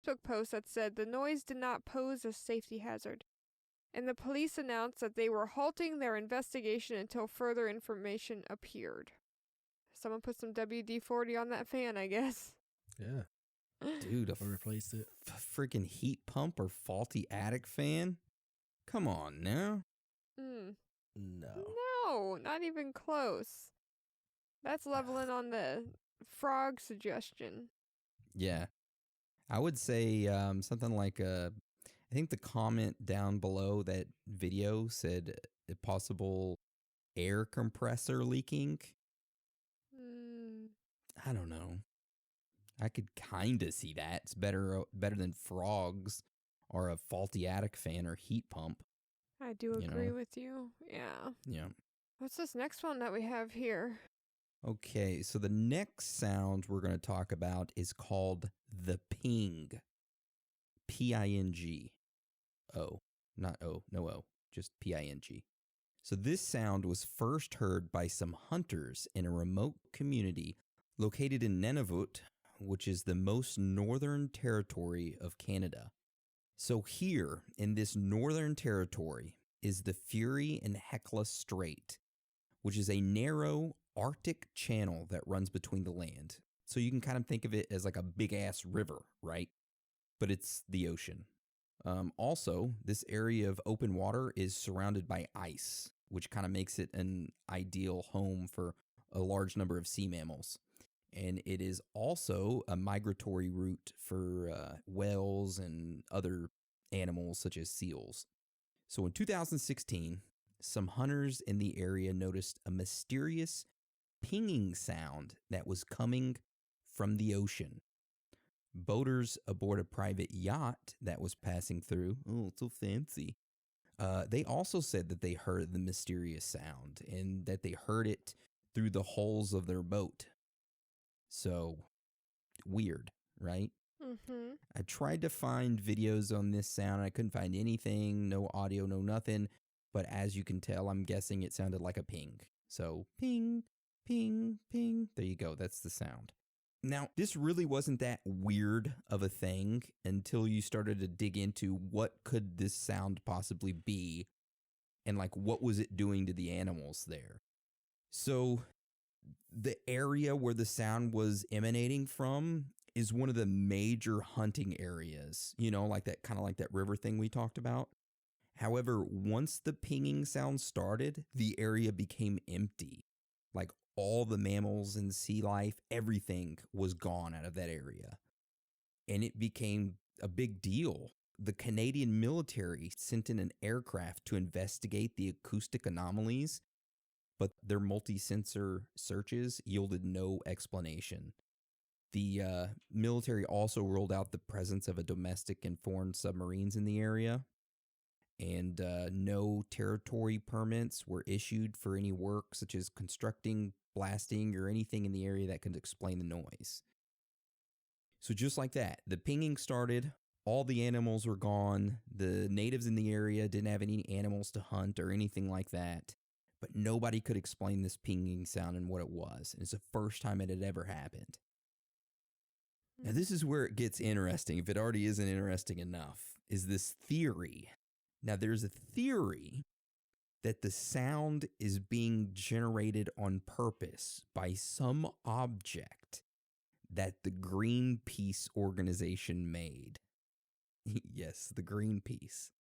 Facebook post that said the noise did not pose a safety hazard, and the police announced that they were halting their investigation until further information appeared. Someone put some WD-40 on that fan, I guess. Yeah. Dude, Or replaced it. Freaking heat pump or faulty attic fan? Come on now. No. No, not even close. That's leveling on the frog suggestion. Yeah. I would say something like I think the comment down below that video said a possible air compressor leaking. I don't know. I could kind of see that. It's better than frogs or a faulty attic fan or heat pump. I do agree with you. Yeah. Yeah. What's this next one that we have here? Okay, so the next sound we're going to talk about is called the ping. P-I-N-G. O. Not O. No O. Just P-I-N-G. So this sound was first heard by some hunters in a remote community located in Nunavut, which is the most northern territory of Canada. So here in this northern territory is the Fury and Hecla Strait, which is a narrow Arctic channel that runs between the land. So you can kind of think of it as like a big ass river, right? But it's the ocean. Also, this area of open water is surrounded by ice, which kind of makes it an ideal home for a large number of sea mammals. And it is also a migratory route for whales and other animals such as seals. So in 2016, some hunters in the area noticed a mysterious pinging sound that was coming from the ocean. Boaters aboard a private yacht that was passing through, oh, it's so fancy. They also said that they heard the mysterious sound and that they heard it through the hulls of their boat. So, weird, right? Mm-hmm. I tried to find videos on this sound. I couldn't find anything, no audio, no nothing. But as you can tell, I'm guessing it sounded like a ping. So, ping, ping, ping. There you go. That's the sound. Now, this really wasn't that weird of a thing until you started to dig into what could this sound possibly be and like what was it doing to the animals there. So the area where the sound was emanating from is one of the major hunting areas, you know, like that kind of like that river thing we talked about. However, once the pinging sound started, the area became empty. Like all the mammals and sea life, everything was gone out of that area. And it became a big deal. The Canadian military sent in an aircraft to investigate the acoustic anomalies, but their multi-sensor searches yielded no explanation. The military also ruled out the presence of a domestic and foreign submarines in the area. And no territory permits were issued for any work such as constructing, blasting, or anything in the area that could explain the noise. So just like that, the pinging started, all the animals were gone, the natives in the area didn't have any animals to hunt or anything like that, but nobody could explain this pinging sound and what it was. And it's the first time it had ever happened. Now this is where it gets interesting, if it already isn't interesting enough, is this theory. Now, there's a theory that the sound is being generated on purpose by some object that the Greenpeace organization made. Yes, the Greenpeace.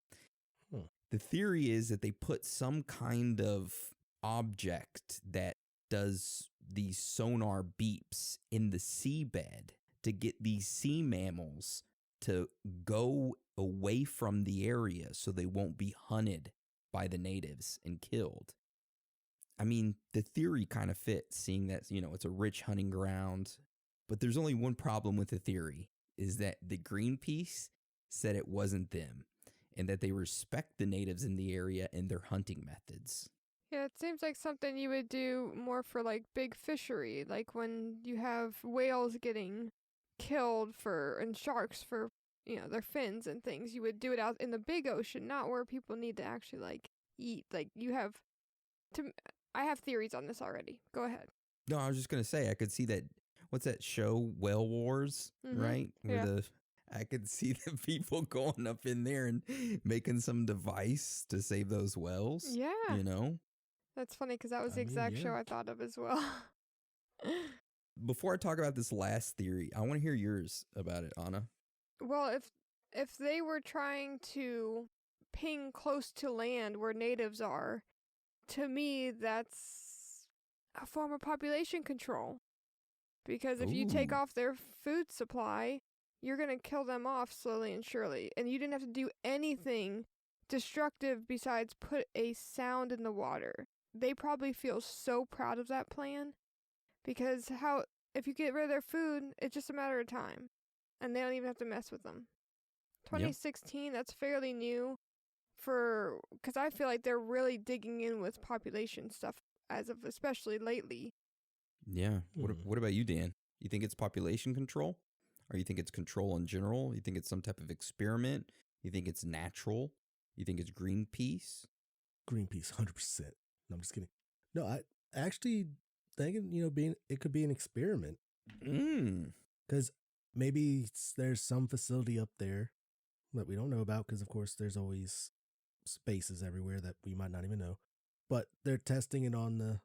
The theory is that they put some kind of object that does these sonar beeps in the seabed to get these sea mammals to go away from the area so they won't be hunted by the natives and killed. I mean, the theory kind of fits, seeing that, you know, it's a rich hunting ground. But there's only one problem with the theory, is that the Greenpeace said it wasn't them and that they respect the natives in the area and their hunting methods. Yeah, it seems like something you would do more for like big fishery, like when you have whales getting killed and sharks for, you know, their fins and things. You would do it out in the big ocean, not where people need to actually like eat. Like I have theories on this already. Go ahead. No, I was just going to say, I could see that, what's that show, Whale Wars, right? Where I could see the people going up in there and making some device to save those wells. Yeah. You know? That's funny because that was I the mean, exact show yeah. I thought of as well. Before I talk about this last theory, I want to hear yours about it, Anna. Well, if they were trying to ping close to land where natives are, to me that's a form of population control. Because if you take Ooh. off their food supply, you're going to kill them off slowly and surely. And you didn't have to do anything destructive besides put a sound in the water. They probably feel so proud of that plan because if you get rid of their food, it's just a matter of time. And they don't even have to mess with them. 2016, that's fairly new because I feel like they're really digging in with population stuff as of especially lately. Yeah. What about you, Dan? You think it's population control? Or you think it's control in general? You think it's some type of experiment? You think it's natural? You think it's Greenpeace? Greenpeace, 100%. No, I'm just kidding. No, I actually thinking, it could be an experiment. Because maybe there's some facility up there that we don't know about because, of course, there's always spaces everywhere that we might not even know. But they're testing it on the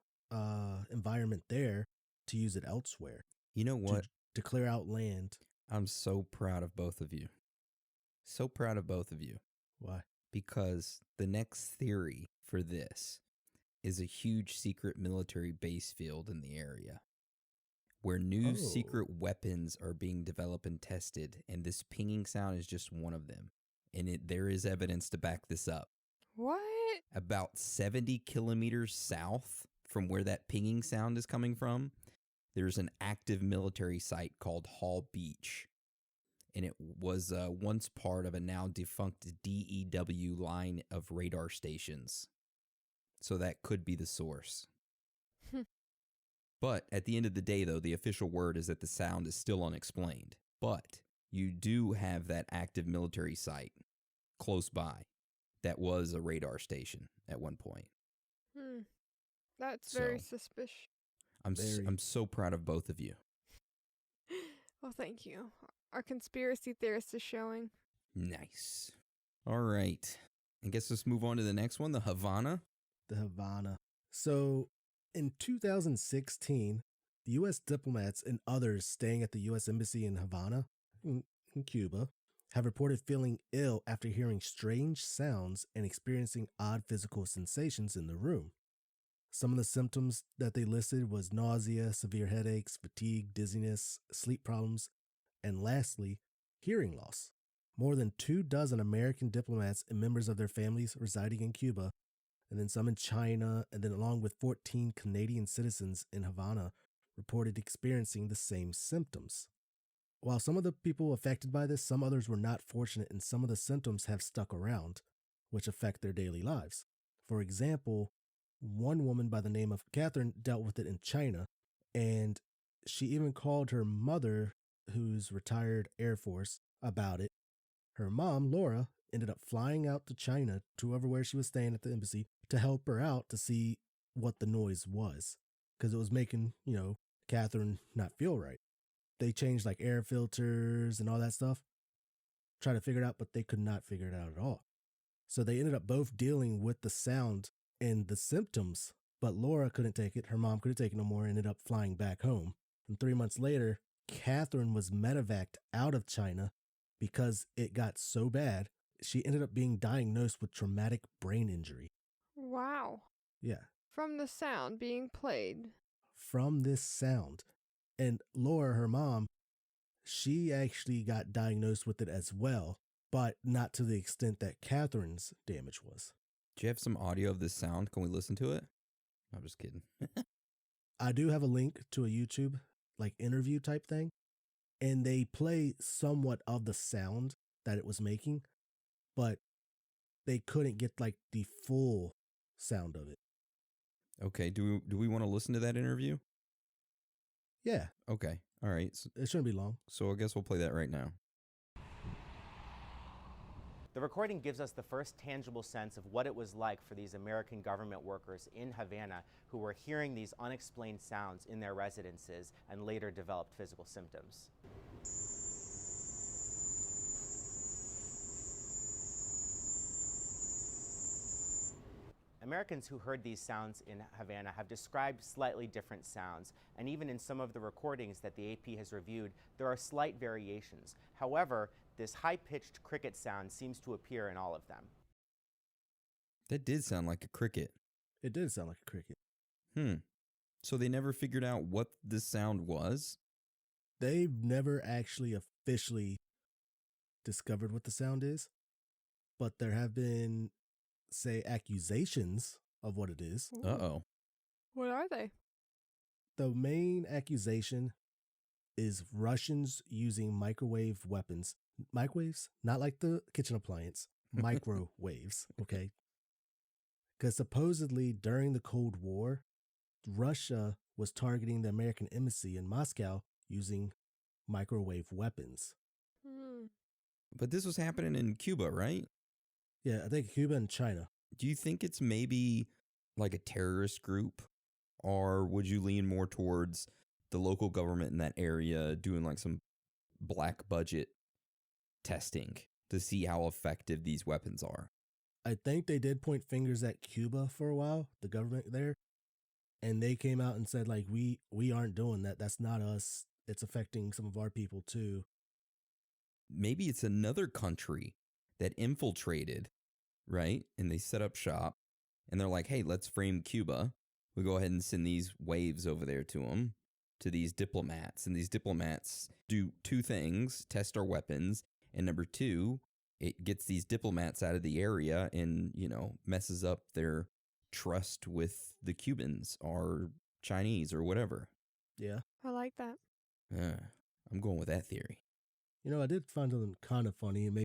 environment there to use it elsewhere. You know what? To clear out land. I'm so proud of both of you. So proud of both of you. Why? Because the next theory for this is a huge secret military base field in the area where new secret weapons are being developed and tested, and this pinging sound is just one of them. And there is evidence to back this up. What? About 70 kilometers south from where that pinging sound is coming from, there's an active military site called Hall Beach. And it was once part of a now defunct DEW line of radar stations. So that could be the source. But at the end of the day, though, the official word is that the sound is still unexplained. But you do have that active military site close by that was a radar station at one point. That's very suspicious. I'm so proud of both of you. Well, thank you. Our conspiracy theorist is showing. Nice. All right. I guess let's move on to the next one, the Havana. The Havana. So in 2016, the U.S. diplomats and others staying at the U.S. Embassy in Havana, in Cuba, have reported feeling ill after hearing strange sounds and experiencing odd physical sensations in the room. Some of the symptoms that they listed was nausea, severe headaches, fatigue, dizziness, sleep problems, and lastly, hearing loss. More than 24 American diplomats and members of their families residing in Cuba, and then some in China, and then along with 14 Canadian citizens in Havana, reported experiencing the same symptoms. While some of the people affected by this, some others were not fortunate, and some of the symptoms have stuck around, which affect their daily lives. For example, one woman by the name of Catherine dealt with it in China, and she even called her mother, who's retired Air Force, about it. Her mom, Laura, ended up flying out to China to where she was staying at the embassy to help her out to see what the noise was, because it was making, Catherine not feel right. They changed like air filters and all that stuff, try to figure it out, but they could not figure it out at all. So they ended up both dealing with the sound and the symptoms, but Laura couldn't take it. Her mom couldn't take it no more, ended up flying back home. And 3 months later, Catherine was medevaced out of China because it got so bad. She ended up being diagnosed with traumatic brain injury. Wow. Yeah. From the sound being played. From this sound. And Laura, her mom, she actually got diagnosed with it as well, but not to the extent that Catherine's damage was. Do you have some audio of this sound? Can we listen to it? I'm just kidding. I do have a link to a YouTube interview type thing, and they play somewhat of the sound that it was making, but they couldn't get the full sound of it. Okay, do we want to listen to that interview? Yeah. Okay. All right. It shouldn't be long. So I guess we'll play that right now. The recording gives us the first tangible sense of what it was like for these American government workers in Havana who were hearing these unexplained sounds in their residences and later developed physical symptoms. Americans who heard these sounds in Havana have described slightly different sounds, and even in some of the recordings that the AP has reviewed, there are slight variations. However, this high-pitched cricket sound seems to appear in all of them. That did sound like a cricket. It did sound like a cricket. So they never figured out what this sound was? They've never actually officially discovered what the sound is, but there have been, say, accusations of what it is. Ooh. Uh-oh. What are they? The main accusation is Russians using microwave weapons. Microwaves? Not like the kitchen appliance. Microwaves, okay? Because supposedly during the Cold War, Russia was targeting the American embassy in Moscow using microwave weapons. Hmm. But this was happening in Cuba, right? Yeah, I think Cuba and China. Do you think it's maybe like a terrorist group? Or would you lean more towards the local government in that area doing like some black budget testing to see how effective these weapons are? I think they did point fingers at Cuba for a while, the government there. And they came out and said, like, we aren't doing that. That's not us. It's affecting some of our people too. Maybe it's another country that infiltrated, right? And they set up shop and they're like, hey, let's frame Cuba. We go ahead and send these waves over there to them, to these diplomats. And these diplomats do two things: test our weapons. And number two, it gets these diplomats out of the area and, you know, messes up their trust with the Cubans or Chinese or whatever. Yeah. I like that. I'm going with that theory. You know, I did find something kind of funny. It made